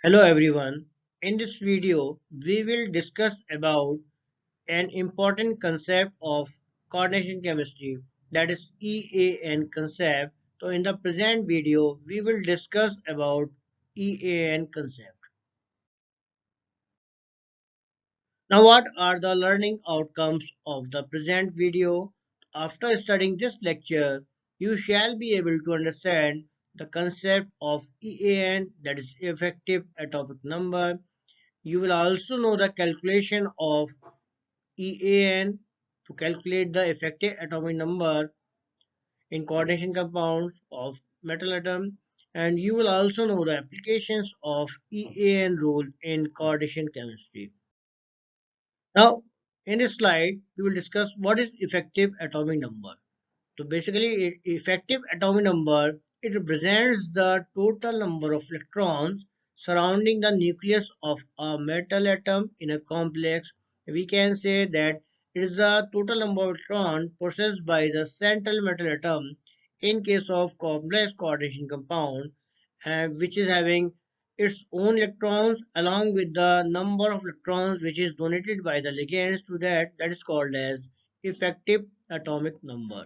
Hello everyone. In this video, we will discuss about an important concept of coordination chemistry, that is EAN concept. So in the present video, we will discuss about EAN concept. Now what are the learning outcomes of the present video? After studying this lecture, you shall be able to understand the concept of EAN, that is effective atomic number. You will also know the calculation of EAN to calculate the effective atomic number in coordination compounds of metal atom, and you will also know the applications of EAN rule in coordination chemistry. Now, in this slide, we will discuss what is effective atomic number. So basically, effective atomic number, it represents the total number of electrons surrounding the nucleus of a metal atom in a complex. We can say that it is the total number of electrons possessed by the central metal atom in case of complex coordination compound, which is having its own electrons along with the number of electrons which is donated by the ligands to that is called as effective atomic number,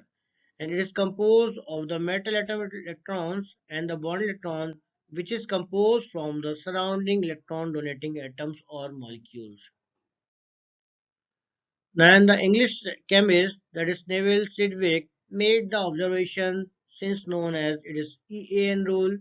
and it is composed of the metal atom electrons and the bond electron, which is composed from the surrounding electron donating atoms or molecules. Then the English chemist, that is Neville Sidgwick, made the observation, since known as it is EAN rule,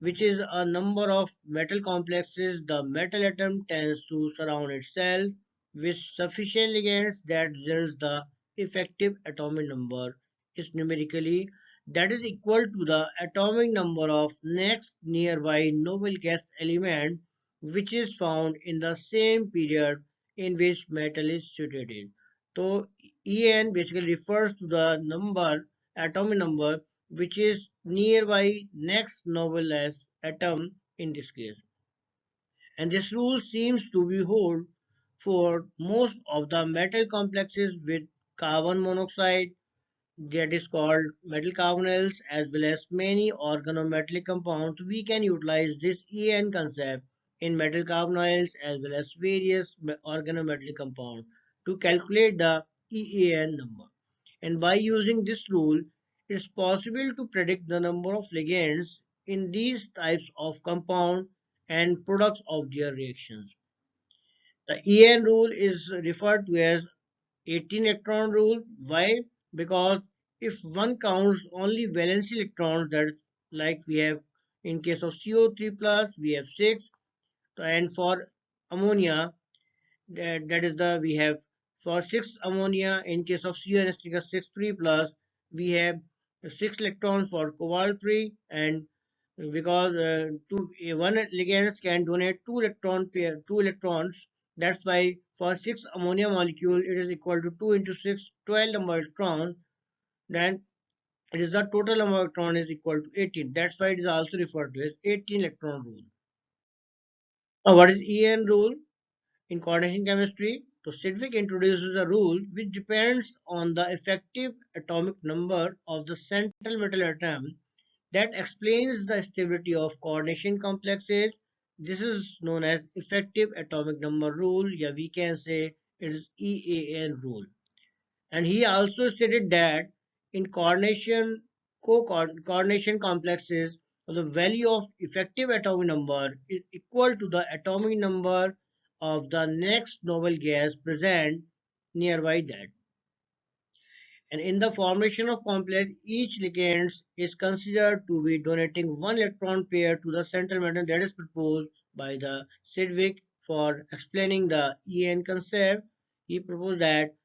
which is a number of metal complexes the metal atom tends to surround itself with sufficient ligands that results the effective atomic number is numerically, that is equal to the atomic number of next nearby noble gas element which is found in the same period in which metal is situated. So En basically refers to the number, atomic number, which is nearby next noblest atom in this case. And this rule seems to be hold for most of the metal complexes with carbon monoxide, that is called metal carbonyls, as well as many organometallic compounds. We can utilize this EN concept in metal carbonyls as well as various organometallic compounds to calculate the EAN number. And by using this rule, it is possible to predict the number of ligands in these types of compound and products of their reactions. The EN rule is referred to as 18 electron rule. Why? Because if one counts only valence electrons, that like we have in case of CO3 plus, we have 6, and for ammonia, that is the we have for 6 ammonia in case of CN 63 plus, we have 6 electrons for cobalt 3, and because one ligand can donate 2 electrons, that's why for 6 ammonia molecule it is equal to 2 into 6, 12 number of electrons, then it is the total number of electrons is equal to 18. That's why it is also referred to as 18 electron rule. Now what is EN rule in coordination chemistry? So Sidgwick introduces a rule which depends on the effective atomic number of the central metal atom that explains the stability of coordination complexes. This is known as effective atomic number rule. Yeah, we can say it is EAN rule. And he also stated that in coordination complexes, the value of effective atomic number is equal to the atomic number of the next noble gas present nearby that. And in the formation of complex, each ligand is considered to be donating one electron pair to the central metal, that is proposed by the Sidgwick for explaining the EN concept. He proposed that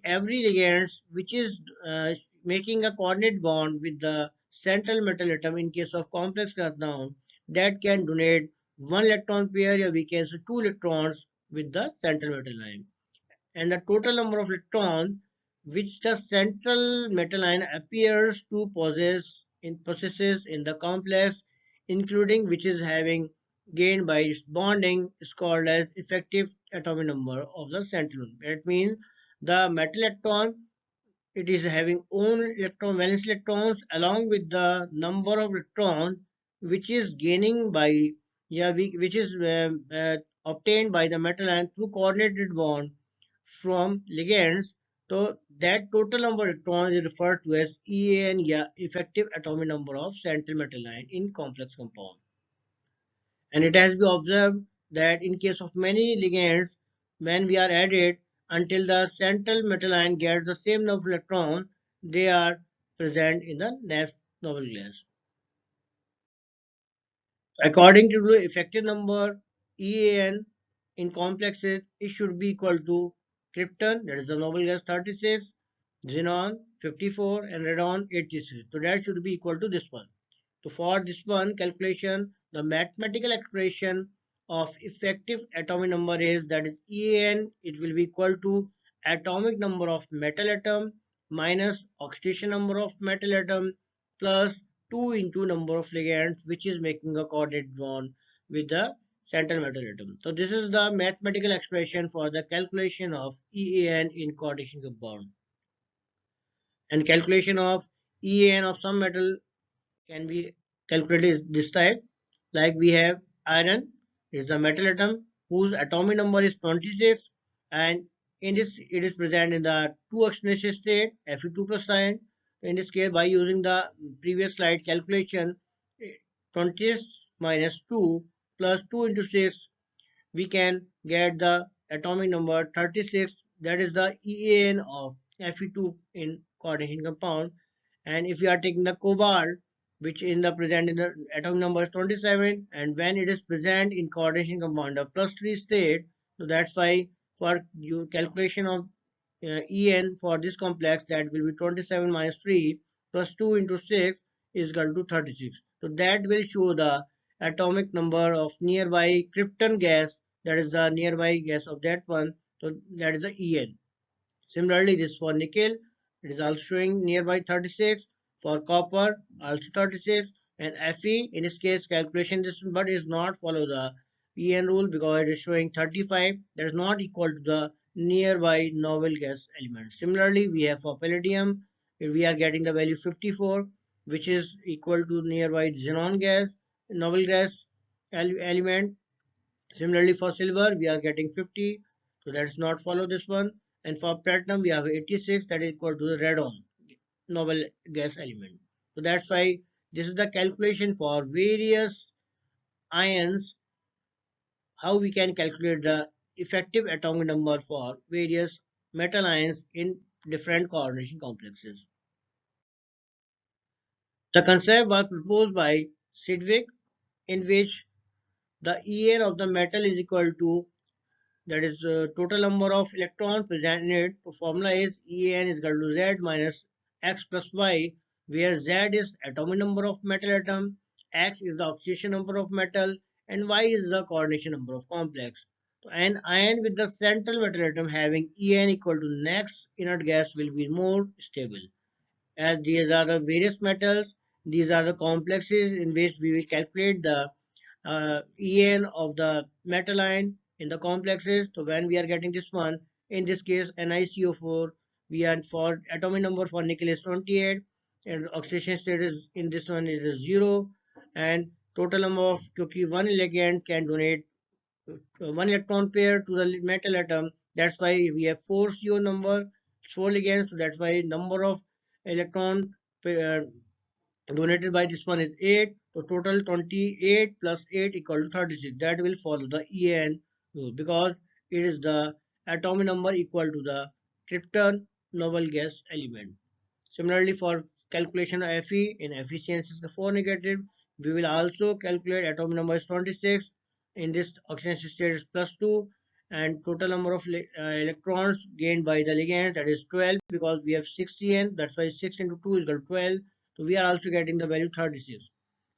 every ligand which is making a coordinate bond with the central metal atom in case of complex compound, that can donate one electron pair, or we can say 2 electrons with the central metal ion, and the total number of electrons which the central metal ion appears to possesses in the complex, including which is having gained by its bonding, is called as effective atomic number of the central. That means the metal electron, it is having own electron valence electrons along with the number of electrons which is gaining by which is obtained by the metal ion through coordinated bond from ligands. So that total number of electrons is referred to as EAN, yeah, effective atomic number of central metal ion in complex compound. And it has been observed that in case of many ligands, when we are added until the central metal ion gets the same number of electrons, they are present in the next noble gas. According to the effective number EAN in complexes, it should be equal to krypton, that is the noble gas 36, xenon 54, and radon 86. So that should be equal to this one. So for this one calculation, the mathematical expression of effective atomic number is, that is EAN, it will be equal to atomic number of metal atom minus oxidation number of metal atom plus 2 into number of ligands which is making a coordinate bond with the central metal atom. So this is the mathematical expression for the calculation of EAN in coordination compound. And calculation of EAN of some metal can be calculated this type. Like we have iron is the metal atom whose atomic number is 26, and in this it is present in the 2 oxidation state Fe2 plus ion. In this case, by using the previous slide calculation, 26 minus 2 plus 2 into 6, we can get the atomic number 36, that is the EAN of Fe2 in coordination compound. And if you are taking the cobalt, which in the present in the atomic number is 27, and when it is present in coordination compound of plus 3 state, so that's why for your calculation of En for this complex, that will be 27 minus 3 plus 2 into 6 is equal to 36. So that will show the atomic number of nearby krypton gas, that is the nearby gas of that one, so that is the En. Similarly, this for nickel, it is also showing nearby 36. For copper, also 36. And Fe, in this case, calculation this but is not follow the EN rule because it is showing 35. That is not equal to the nearby noble gas element. Similarly, we have for palladium, we are getting the value 54, which is equal to nearby xenon gas, noble gas element. Similarly, for silver, we are getting 50, so that is not follow this one. And for platinum, we have 86, that is equal to the radon, noble gas element. So that's why this is the calculation for various ions, how we can calculate the effective atomic number for various metal ions in different coordination complexes. The concept was proposed by Sidwick, in which the En of the metal is equal to, that is total number of electrons present in it. The formula is En is equal to Z minus X plus Y, where Z is atomic number of metal atom, X is the oxidation number of metal, and Y is the coordination number of complex. So an ion with the central metal atom having En equal to next inert gas will be more stable. As these are the various metals, these are the complexes in which we will calculate the En of the metal ion in the complexes. So when we are getting this one, in this case NiCO4, we are for atomic number for nickel is 28, and oxidation state is in this one is a 0, and total number of, क्योंकि one ligand can donate one electron pair to the metal atom, that's why we have 4 CO number, 4 ligands, so that's why number of electron donated by this one is 8. So total 28 plus 8 equal to 36. That will follow the EAN rule because it is the atomic number equal to the krypton noble gas element. Similarly, for calculation of Fe in efficiency is 4 negative, we will also calculate atomic number is 26. In this oxidation state is plus 2, and total number of electrons gained by the ligand, that is 12, because we have 6 CN, that's why 6 into 2 is equal to 12. So we are also getting the value 36.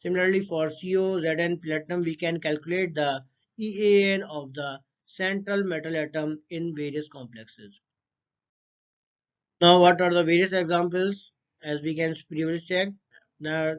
Similarly, for CO, Zn, platinum, we can calculate the EAN of the central metal atom in various complexes. Now, what are the various examples? As we can previously check, now,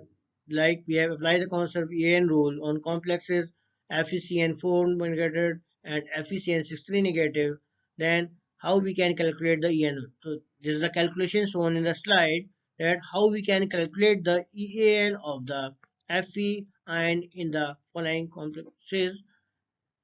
like we have applied the concept of EAN rule on complexes FeCN4 negative and FeCN63 negative. Then, how we can calculate the EAN? So, this is the calculation shown in the slide, that how we can calculate the EAN of the Fe ion in the following complexes.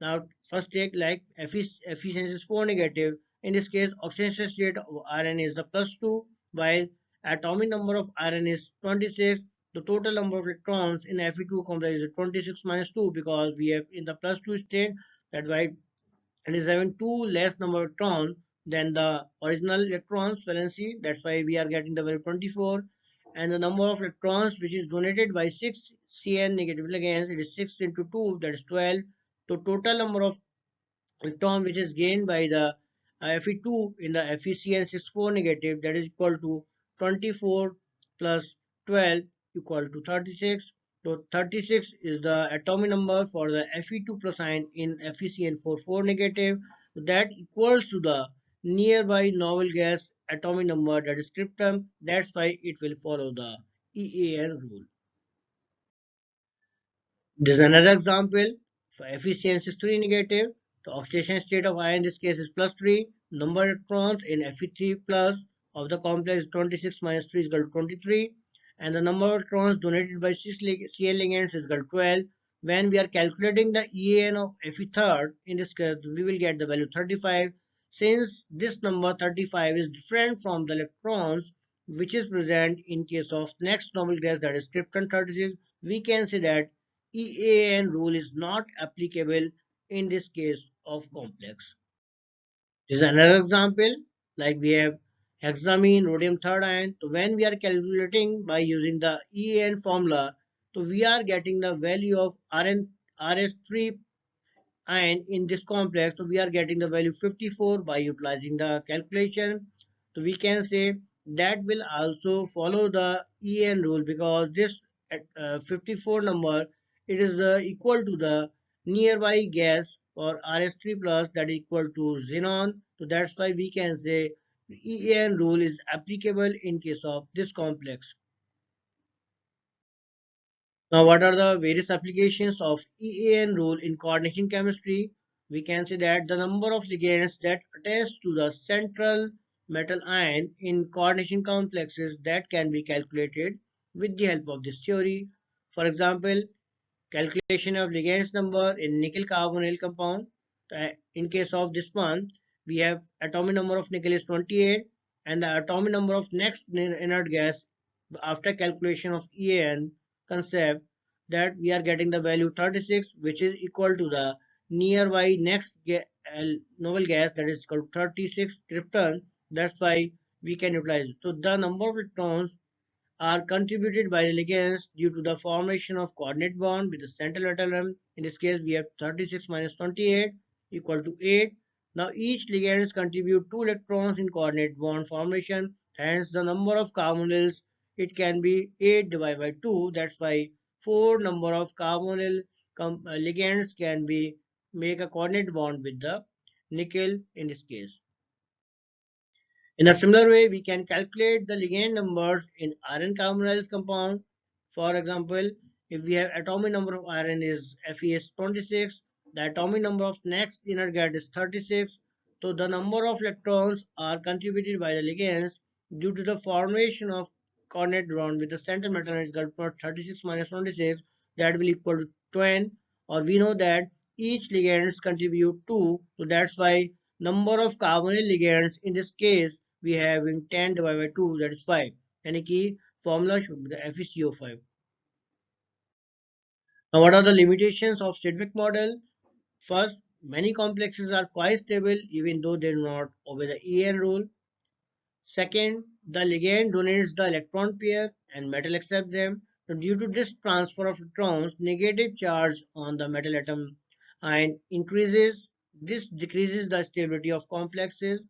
Now, first take like efficiency is 4 negative. In this case, oxidation state of iron is the plus 2, while atomic number of iron is 26. The total number of electrons in Fe2 complex is 26 minus 2 because we have in the plus 2 state. That's why it is having two less number of electrons than the original electrons valency. That's why we are getting the value 24. And the number of electrons which is donated by 6 Cn negative ligands, it is 6 into 2, that is 12. The total number of electron which is gained by the Fe2 in the FeCN64 negative, that is equal to 24 plus 12 equal to 36. So 36 is the atomic number for the Fe2 plus ion in FeCN44 negative. That equals to the nearby noble gas atomic number, that is krypton. That's why it will follow the EAN rule. This is another example. For efficiency is 3 negative. The oxidation state of iron in this case is plus 3. Number of electrons in Fe3 plus of the complex 26 minus 3 is equal to 23. And the number of electrons donated by Cn ligands is equal to 12. When we are calculating the EAN of Fe3rd, in this case, we will get the value 35. Since this number 35 is different from the electrons which is present in case of next noble gas, that is krypton 36, we can say that EAN rule is not applicable in this case of complex. This is another example, like we have hexamine, rhodium third ion. So when we are calculating by using the EAN formula, so we are getting the value of RS3 and in this complex, so we are getting the value 54 by utilizing the calculation. So we can say that will also follow the EN rule because this 54 number, it is equal to the nearby gas for RS3 plus, that is equal to xenon. So that's why we can say EN rule is applicable in case of this complex. Now, what are the various applications of EAN rule in coordination chemistry? We can say that the number of ligands that attach to the central metal ion in coordination complexes that can be calculated with the help of this theory. For example, calculation of ligands number in nickel carbonyl compound. In case of this one, we have atomic number of nickel is 28 and the atomic number of next inert gas after calculation of EAN concept, that we are getting the value 36, which is equal to the nearby next noble gas, that is equal to 36 krypton. That's why we can utilize it. So the number of electrons are contributed by the ligands due to the formation of coordinate bond with the central atom. In this case, we have 36 minus 28 equal to 8. Now, each ligands contribute 2 electrons in coordinate bond formation. Hence, the number of carbonyls, it can be 8 divided by 2. That's why 4 number of carbonyl ligands can be make a coordinate bond with the nickel in this case. In a similar way, we can calculate the ligand numbers in iron carbonyl compound. For example, if we have atomic number of iron is Fe26, the atomic number of next inner gas is 36. So the number of electrons are contributed by the ligands due to the formation of coordinate bond with the central metal is equal to 36 minus 26, that will equal to 20. Or we know that each ligands contribute 2, so that's why number of carbonyl ligands in this case we have in 10 divided by 2, that is 5. And the formula should be the FeCO5. Now, what are the limitations of Sedgwick model? First, many complexes are quite stable even though they do not obey the EN rule. Second, the ligand donates the electron pair and metal accepts them. So due to this transfer of electrons, negative charge on the metal atom ion increases. This decreases the stability of complexes.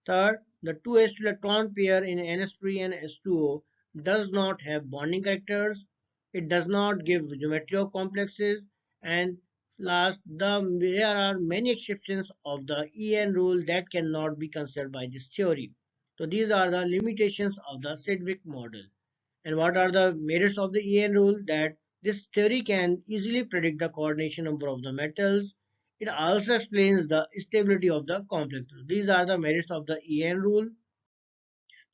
Third, the 2s2 electron pair in NS3 and S2O does not have bonding characters. It does not give geometry of complexes. And last, there are many exceptions of the EN rule that cannot be considered by this theory. So these are the limitations of the Sedgwick model. And what are the merits of the EN rule? That this theory can easily predict the coordination number of the metals. It also explains the stability of the complexes. These are the merits of the EN rule.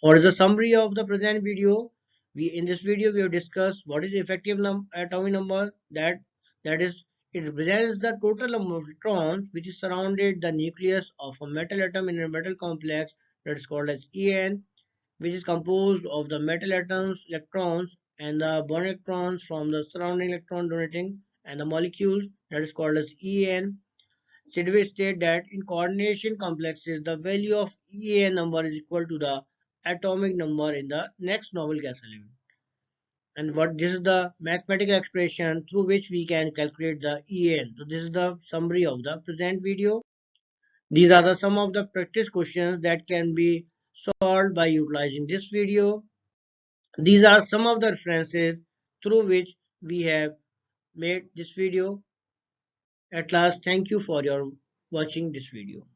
What is the summary of the present video? In this video we have discussed what is effective atomic number. That is, it represents the total number of electrons which is surrounded the nucleus of a metal atom in a metal complex, that is called as EN, which is composed of the metal atoms, electrons, and the bound electrons from the surrounding electron donating and the molecules, that is called as EN. Sidway state that in coordination complexes, the value of EAN number is equal to the atomic number in the next noble gas element. And what this is the mathematical expression through which we can calculate the EAN. So this is the summary of the present video. These are some of the practice questions that can be solved by utilizing this video. These are some of the references through which we have made this video. At last, thank you for your watching this video.